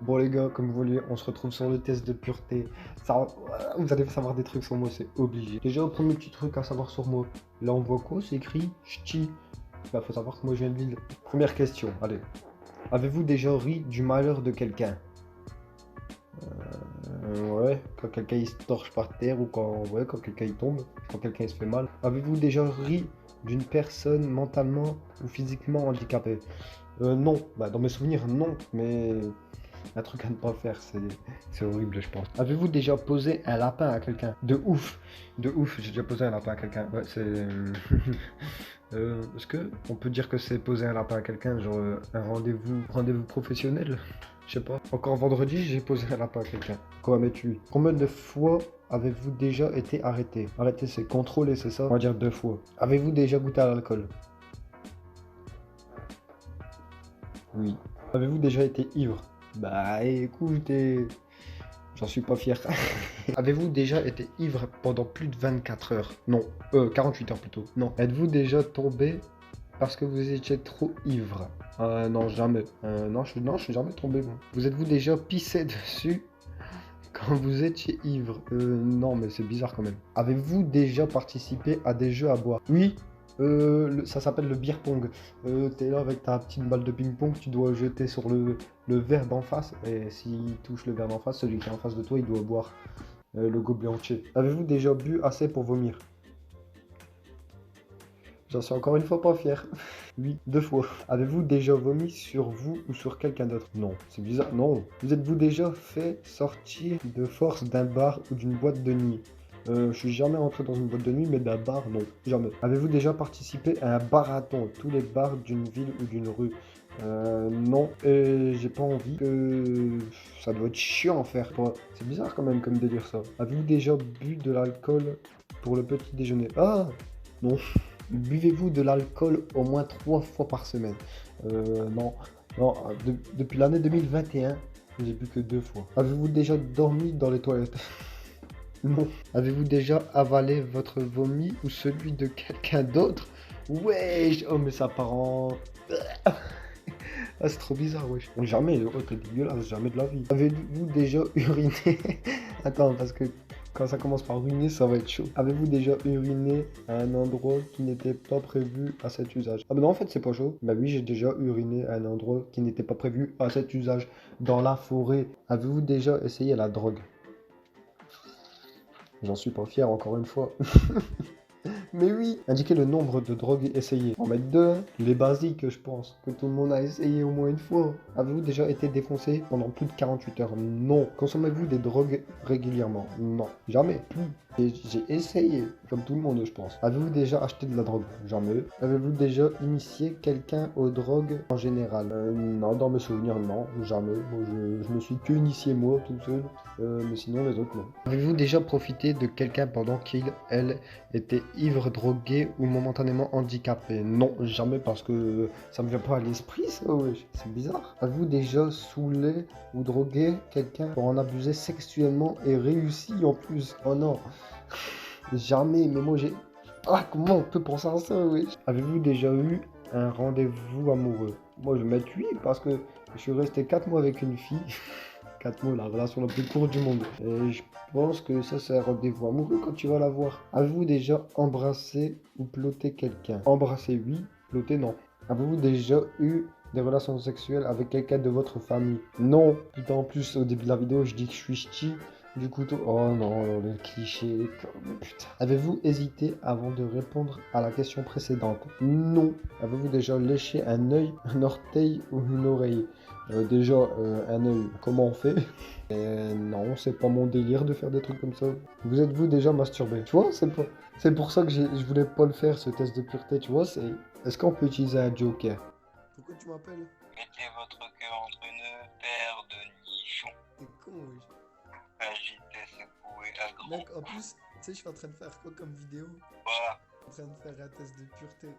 Bon les gars, comme vous voulez, on se retrouve sur le test de pureté. Ça, vous allez savoir des trucs sur moi, c'est obligé. Déjà, au premier petit truc à savoir sur moi. Là, on voit quoi? C'est écrit ch'ti. Bah, faut savoir que moi, je viens de Lille. Première question, allez. Avez-vous déjà ri du malheur de quelqu'un? Ouais, quand quelqu'un il se torche par terre ou quand quelqu'un il tombe, quand quelqu'un il se fait mal. Avez-vous déjà ri d'une personne mentalement ou physiquement handicapée? Non, bah dans mes souvenirs non, mais un truc à ne pas faire, c'est horrible je pense. Avez-vous déjà posé un lapin à quelqu'un? De ouf, j'ai déjà posé un lapin à quelqu'un. Ouais, c'est... est-ce que on peut dire que c'est poser un lapin à quelqu'un, genre un rendez-vous professionnel? Je sais pas. Encore vendredi, j'ai posé un lapin à quelqu'un. Quoi, mais tu? Combien de fois avez-vous déjà été arrêté? Arrêté, c'est contrôlé, c'est ça? On va dire 2 fois. Avez-vous déjà goûté à l'alcool? Oui. Avez-vous déjà été ivre? Bah écoutez, j'en suis pas fier. Avez-vous déjà été ivre pendant plus de 24 heures? Non. 48 heures plutôt. Non. Êtes-vous déjà tombé parce que vous étiez trop ivre? Non, jamais. Non, je suis jamais tombé, moi. Vous êtes-vous déjà pissé dessus quand vous étiez ivre? Non, mais c'est bizarre quand même. Avez-vous déjà participé à des jeux à boire? Oui. Ça s'appelle le beer pong. T'es là avec ta petite balle de ping-pong, tu dois jeter sur le verre d'en face. Et s'il touche le verre d'en face, celui qui est en face de toi, il doit boire le gobelet entier. Avez-vous déjà bu assez pour vomir? J'en suis encore une fois pas fier. Oui, 2 fois. Avez-vous déjà vomi sur vous ou sur quelqu'un d'autre? Non, c'est bizarre. Non. Vous êtes-vous déjà fait sortir de force d'un bar ou d'une boîte de nuit? Je suis jamais rentré dans une boîte de nuit, mais d'un bar, non, jamais. Avez-vous déjà participé à un marathon, tous les bars d'une ville ou d'une rue? Non, et j'ai pas envie que ça doit être chiant à faire. C'est bizarre quand même comme délire ça. Avez-vous déjà bu de l'alcool pour le petit déjeuner? Ah, non. Buvez-vous de l'alcool au moins 3 fois par semaine? Non. Non, depuis l'année 2021, j'ai bu que 2 fois. Avez-vous déjà dormi dans les toilettes? Non. Avez-vous déjà avalé votre vomi ou celui de quelqu'un d'autre? Wesh! Oh, mais ça part en... Ah, c'est trop bizarre, wesh. Jamais, oh, t'es dégueulasse, jamais de la vie. Avez-vous déjà uriné? Attends, parce que quand ça commence par uriner, ça va être chaud. Avez-vous déjà uriné à un endroit qui n'était pas prévu à cet usage? Ah, bah non, en fait, c'est pas chaud. Bah oui, j'ai déjà uriné à un endroit qui n'était pas prévu à cet usage. Dans la forêt. Avez-vous déjà essayé la drogue? J'en suis pas fier, encore une fois. Mais oui, indiquez le nombre de drogues essayées. On va mettre 2, hein. Les basiques, je pense, que tout le monde a essayé au moins une fois. Avez-vous déjà été défoncé pendant plus de 48 heures? Non. Consommez-vous des drogues régulièrement? Non. Jamais. Plus. J'ai essayé, comme tout le monde, je pense. Avez-vous déjà acheté de la drogue? Jamais. Avez-vous déjà initié quelqu'un aux drogues en général? Non, dans mes souvenirs, non, jamais. Moi, je me suis que initié moi, tout seul. Mais sinon, les autres, non. Avez-vous déjà profité de quelqu'un pendant qu'il, elle, était ivre, drogué ou momentanément handicapé? Non, jamais, parce que ça me vient pas à l'esprit, ça, wesh. C'est bizarre. Avez-vous déjà saoulé ou drogué quelqu'un pour en abuser sexuellement et réussi en plus? Oh non. Jamais, mais moi j'ai... Ah, comment on peut penser à ça, wesh? Avez-vous déjà eu un rendez-vous amoureux? Moi je vais mettre oui, parce que je suis resté 4 mois avec une fille. 4 mois, la relation la plus courte du monde. Et je pense que ça, c'est un rendez-vous amoureux quand tu vas la voir. Avez-vous déjà embrassé ou ploté quelqu'un? Embrasser, oui. Ploter, non. Avez-vous déjà eu des relations sexuelles avec quelqu'un de votre famille? Non. Putain, en plus, au début de la vidéo, je dis que je suis ch'ti. Du couteau. Oh non, le cliché. Putain. Avez-vous hésité avant de répondre à la question précédente? Non. Avez-vous déjà léché un œil, un orteil ou une oreille? Déjà, un œil, comment on fait? Non, c'est pas mon délire de faire des trucs comme ça. Vous êtes-vous déjà masturbé? Tu vois, c'est pour ça que je voulais pas le faire, ce test de pureté, tu vois, c'est... Est-ce qu'on peut utiliser un joker? Pourquoi tu m'appelles? Mettez votre queue entre une paire de nichons. T'es con, wesh. Agitez, secouez à grand. Mec, en plus, tu sais, je suis en train de faire quoi comme vidéo? Voilà. Je suis en train de faire un test de pureté.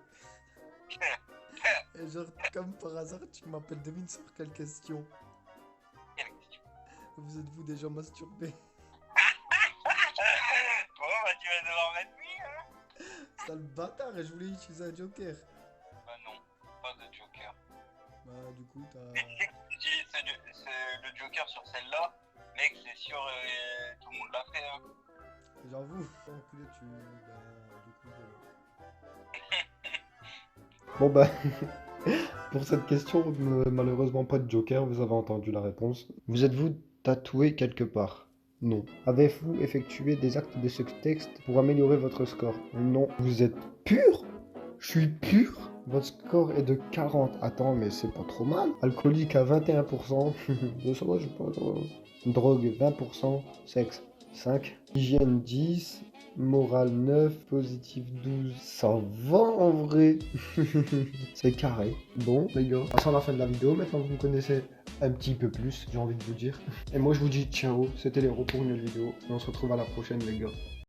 Et genre, comme par hasard, tu m'appelles, devine sur quelle question? Quelle question? Vous êtes-vous déjà masturbé? Bon, bah tu vas devoir mettre oui, hein? Sale bâtard, et je voulais utiliser un joker. Bah non, pas de joker. Bah, du coup, t'as. Mais tu sais que si tu dis le Joker sur celle-là, mec, c'est sûr, tout le monde l'a fait. Hein. J'avoue, enculé, tu. Bah, du coup, voilà. Bon, bah. Pour cette question, malheureusement pas de Joker, vous avez entendu la réponse. Vous êtes-vous tatoué quelque part? Non. Avez-vous effectué des actes de ce texte pour améliorer votre score? Non. Vous êtes pur? Je suis pur? Votre score est de 40. Attends, mais c'est pas trop mal. Alcoolique à 21%. Ça va, je sais pas. Drogue 20%. Sexe 5. Hygiène 10. Morale 9. Positif 12. Ça va en vrai. C'est carré. Bon, les gars, passons à la fin de la vidéo. Maintenant que vous me connaissez un petit peu plus, j'ai envie de vous dire. Et moi, je vous dis ciao. C'était les pour une nouvelle vidéo. Et on se retrouve à la prochaine, les gars.